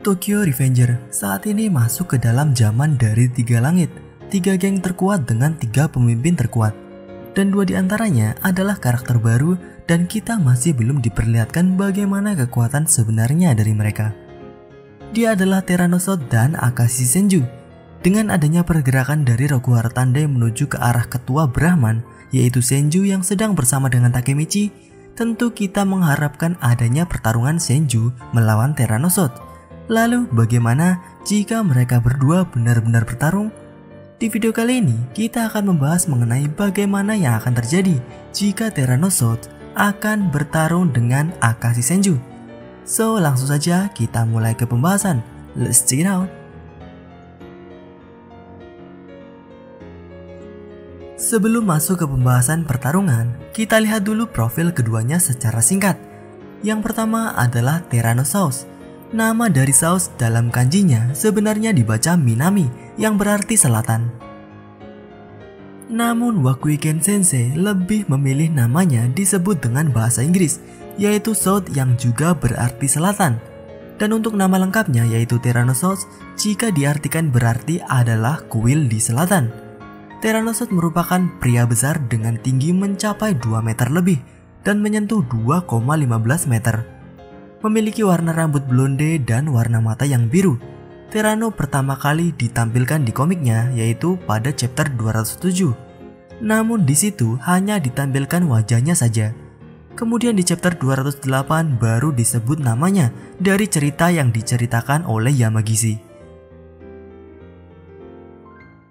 Tokyo Revenger saat ini masuk ke dalam zaman dari 3 langit, 3 geng terkuat dengan 3 pemimpin terkuat. Dan 2 diantaranya adalah karakter baru dan kita masih belum diperlihatkan bagaimana kekuatan sebenarnya dari mereka. Dia adalah Tyrannosaurus dan Akashi Senju. Dengan adanya pergerakan dari Rokuhara Tandai menuju ke arah ketua Brahman, yaitu Senju yang sedang bersama dengan Takemichi, tentu kita mengharapkan adanya pertarungan Senju melawan Tyrannosaurus. Lalu bagaimana jika mereka berdua benar-benar bertarung? Di video kali ini kita akan membahas mengenai bagaimana yang akan terjadi jika Tyrannosaurus akan bertarung dengan Akashi Senju. So langsung saja kita mulai ke pembahasan. Let's check it out. Sebelum masuk ke pembahasan pertarungan, kita lihat dulu profil keduanya secara singkat. Yang pertama adalah Tyrannosaurus. Nama dari Saus dalam kanjinya sebenarnya dibaca Minami yang berarti selatan. Namun Wakuiken Sensei lebih memilih namanya disebut dengan bahasa Inggris, yaitu South yang juga berarti selatan. Dan untuk nama lengkapnya yaitu Tyrannosaurus jika diartikan berarti adalah kuil di selatan. Tyrannosaurus merupakan pria besar dengan tinggi mencapai 2 meter lebih dan menyentuh 2,15 meter. Memiliki warna rambut blonde dan warna mata yang biru. Tyranno pertama kali ditampilkan di komiknya yaitu pada chapter 207. Namun di situ hanya ditampilkan wajahnya saja. Kemudian di chapter 208 baru disebut namanya dari cerita yang diceritakan oleh Yamagishi.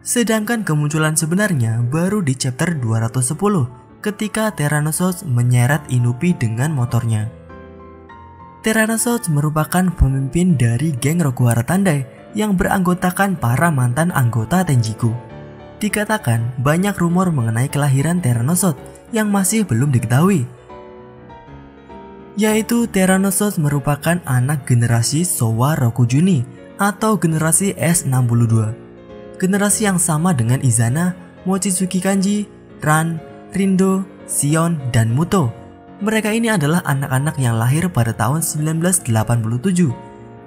Sedangkan kemunculan sebenarnya baru di chapter 210 ketika Tyrannosaurus menyeret Inupi dengan motornya. Tyrannosaurus merupakan pemimpin dari geng Rokuhara Tandai yang beranggotakan para mantan anggota Tenjiku. Dikatakan banyak rumor mengenai kelahiran Tyrannosaurus yang masih belum diketahui. Yaitu Tyrannosaurus merupakan anak generasi Showa Rokujuni atau generasi S62. Generasi yang sama dengan Izana, Mochizuki Kanji, Ran, Rindo, Shion, dan Muto. Mereka ini adalah anak-anak yang lahir pada tahun 1987.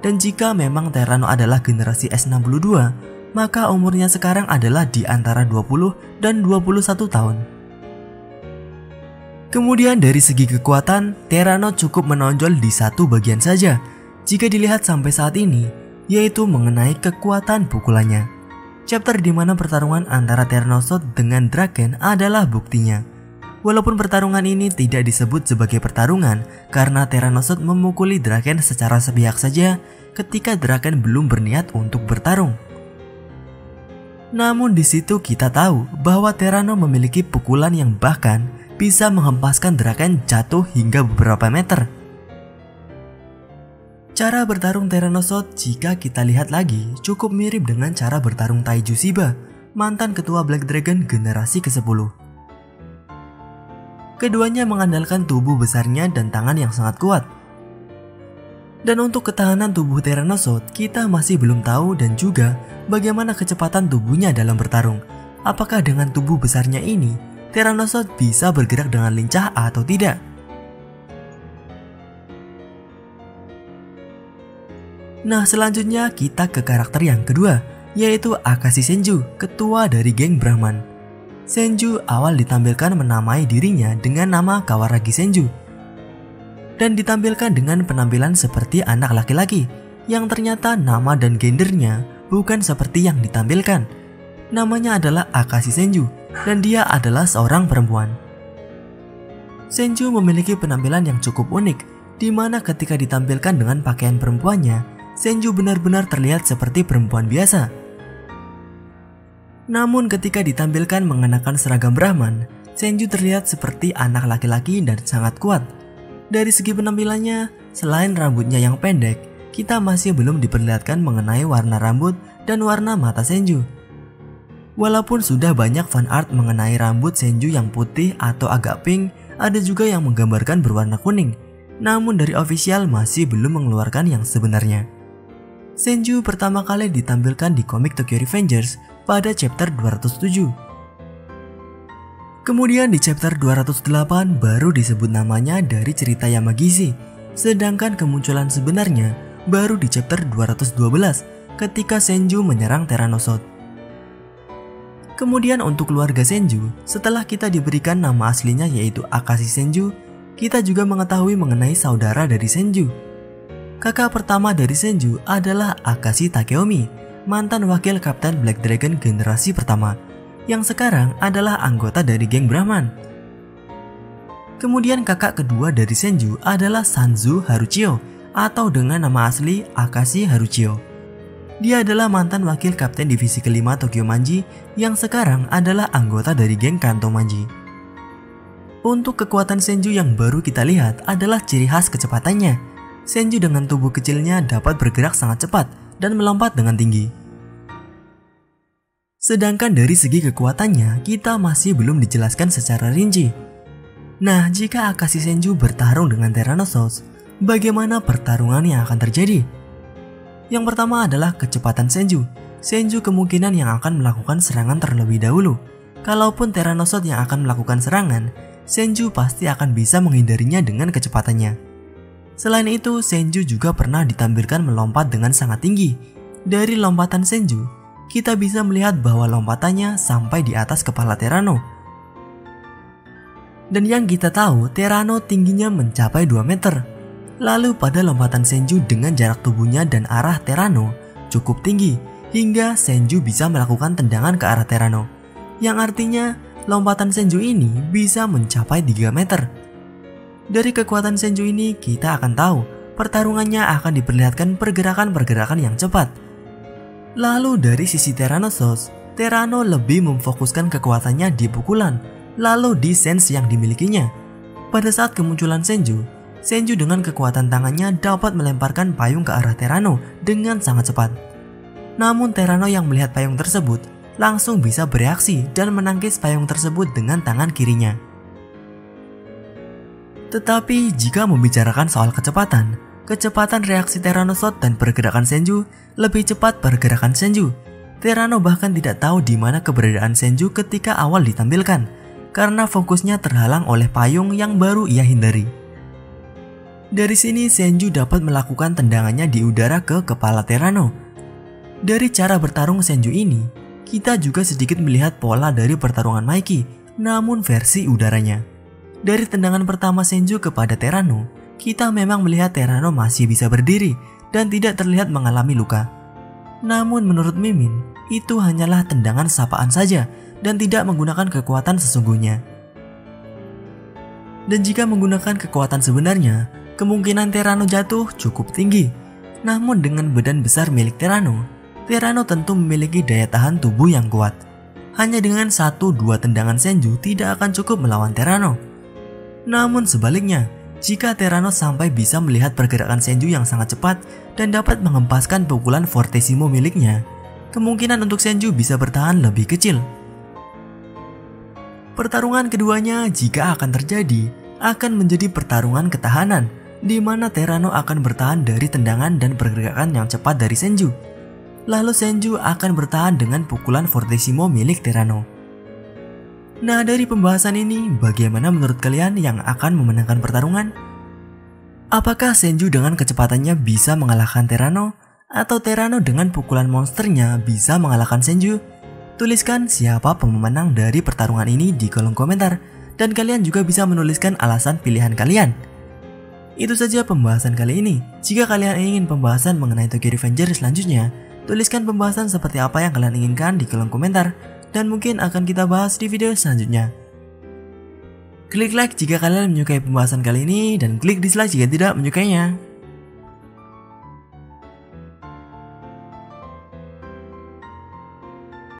Dan jika memang Tyranno adalah generasi S62, maka umurnya sekarang adalah di antara 20 dan 21 tahun. Kemudian dari segi kekuatan, Tyranno cukup menonjol di satu bagian saja jika dilihat sampai saat ini, yaitu mengenai kekuatan pukulannya. Chapter di mana pertarungan antara Tyrannosaurus dengan Draken adalah buktinya. Walaupun pertarungan ini tidak disebut sebagai pertarungan karena Tyrannosaurus memukuli Draken secara sepihak saja ketika Draken belum berniat untuk bertarung. Namun di situ kita tahu bahwa Tyranno memiliki pukulan yang bahkan bisa menghempaskan Draken jatuh hingga beberapa meter. Cara bertarung Tyrannosaurus jika kita lihat lagi cukup mirip dengan cara bertarung Taiju Shiba, mantan ketua Black Dragon generasi ke-10. Keduanya mengandalkan tubuh besarnya dan tangan yang sangat kuat. Dan untuk ketahanan tubuh Tyrannosaurus kita masih belum tahu dan juga bagaimana kecepatan tubuhnya dalam bertarung. Apakah dengan tubuh besarnya ini Tyrannosaurus bisa bergerak dengan lincah atau tidak? Nah selanjutnya kita ke karakter yang kedua, yaitu Akashi Senju, ketua dari geng Brahman. Senju awal ditampilkan menamai dirinya dengan nama Kawaragi Senju dan ditampilkan dengan penampilan seperti anak laki-laki yang ternyata nama dan gendernya bukan seperti yang ditampilkan. Namanya adalah Akashi Senju dan dia adalah seorang perempuan. Senju memiliki penampilan yang cukup unik di mana ketika ditampilkan dengan pakaian perempuannya, Senju benar-benar terlihat seperti perempuan biasa. Namun ketika ditampilkan mengenakan seragam Brahman, Senju terlihat seperti anak laki-laki dan sangat kuat. Dari segi penampilannya, selain rambutnya yang pendek, kita masih belum diperlihatkan mengenai warna rambut dan warna mata Senju. Walaupun sudah banyak fan art mengenai rambut Senju yang putih atau agak pink, ada juga yang menggambarkan berwarna kuning. Namun dari official masih belum mengeluarkan yang sebenarnya. Senju pertama kali ditampilkan di komik Tokyo Revengers pada chapter 207. Kemudian di chapter 208 baru disebut namanya dari cerita Yamagishi, sedangkan kemunculan sebenarnya baru di chapter 212 ketika Senju menyerang Tyrannosaurus. Kemudian untuk keluarga Senju, setelah kita diberikan nama aslinya yaitu Akashi Senju, kita juga mengetahui mengenai saudara dari Senju. Kakak pertama dari Senju adalah Akashi Takeomi, mantan wakil Kapten Black Dragon generasi pertama, yang sekarang adalah anggota dari geng Brahman. Kemudian kakak kedua dari Senju adalah Sanzu Haruchio, atau dengan nama asli Akashi Haruchio. Dia adalah mantan wakil kapten divisi kelima Tokyo Manji yang sekarang adalah anggota dari geng Kanto Manji. Untuk kekuatan Senju yang baru kita lihat adalah ciri khas kecepatannya. Senju dengan tubuh kecilnya dapat bergerak sangat cepat dan melompat dengan tinggi. Sedangkan dari segi kekuatannya, kita masih belum dijelaskan secara rinci. Nah, jika Akashi Senju bertarung dengan Tyrannosaurus, bagaimana pertarungan yang akan terjadi? Yang pertama adalah kecepatan Senju. Senju kemungkinan yang akan melakukan serangan terlebih dahulu. Kalaupun Tyrannosaurus yang akan melakukan serangan, Senju pasti akan bisa menghindarinya dengan kecepatannya. Selain itu, Senju juga pernah ditampilkan melompat dengan sangat tinggi. Dari lompatan Senju, kita bisa melihat bahwa lompatannya sampai di atas kepala Tyranno. Dan yang kita tahu, Tyranno tingginya mencapai 2 meter. Lalu pada lompatan Senju dengan jarak tubuhnya dan arah Tyranno cukup tinggi, hingga Senju bisa melakukan tendangan ke arah Tyranno. Yang artinya, lompatan Senju ini bisa mencapai 3 meter. Dari kekuatan Senju ini, kita akan tahu pertarungannya akan diperlihatkan pergerakan-pergerakan yang cepat. Lalu dari sisi Tyrannosaurus, Tyranno lebih memfokuskan kekuatannya di pukulan, lalu di sense yang dimilikinya. Pada saat kemunculan Senju, Senju dengan kekuatan tangannya dapat melemparkan payung ke arah Tyranno dengan sangat cepat. Namun Tyranno yang melihat payung tersebut langsung bisa bereaksi dan menangkis payung tersebut dengan tangan kirinya. Tetapi jika membicarakan soal kecepatan reaksi Tyrannosaurus dan pergerakan Senju, lebih cepat pergerakan Senju. Tyranno bahkan tidak tahu di mana keberadaan Senju ketika awal ditampilkan, karena fokusnya terhalang oleh payung yang baru ia hindari. Dari sini Senju dapat melakukan tendangannya di udara ke kepala Tyranno. Dari cara bertarung Senju ini, kita juga sedikit melihat pola dari pertarungan Maiki, namun versi udaranya. Dari tendangan pertama Senju kepada Tyranno, kita memang melihat Tyranno masih bisa berdiri dan tidak terlihat mengalami luka. Namun menurut Mimin, itu hanyalah tendangan sapaan saja dan tidak menggunakan kekuatan sesungguhnya. Dan jika menggunakan kekuatan sebenarnya, kemungkinan Tyranno jatuh cukup tinggi. Namun dengan badan besar milik Tyranno tentu memiliki daya tahan tubuh yang kuat. Hanya dengan 1-2 tendangan Senju tidak akan cukup melawan Tyranno. Namun sebaliknya, jika Tyranno sampai bisa melihat pergerakan Senju yang sangat cepat dan dapat mengempaskan pukulan Fortissimo miliknya, kemungkinan untuk Senju bisa bertahan lebih kecil. Pertarungan keduanya jika akan terjadi, akan menjadi pertarungan ketahanan, di mana Tyranno akan bertahan dari tendangan dan pergerakan yang cepat dari Senju. Lalu Senju akan bertahan dengan pukulan Fortissimo milik Tyranno. Nah, dari pembahasan ini, bagaimana menurut kalian yang akan memenangkan pertarungan? Apakah Senju dengan kecepatannya bisa mengalahkan Tyranno? Atau Tyranno dengan pukulan monsternya bisa mengalahkan Senju? Tuliskan siapa pemenang dari pertarungan ini di kolom komentar. Dan kalian juga bisa menuliskan alasan pilihan kalian. Itu saja pembahasan kali ini. Jika kalian ingin pembahasan mengenai Tokyo Revenger selanjutnya, tuliskan pembahasan seperti apa yang kalian inginkan di kolom komentar. Dan mungkin akan kita bahas di video selanjutnya. Klik like jika kalian menyukai pembahasan kali ini dan klik dislike jika tidak menyukainya.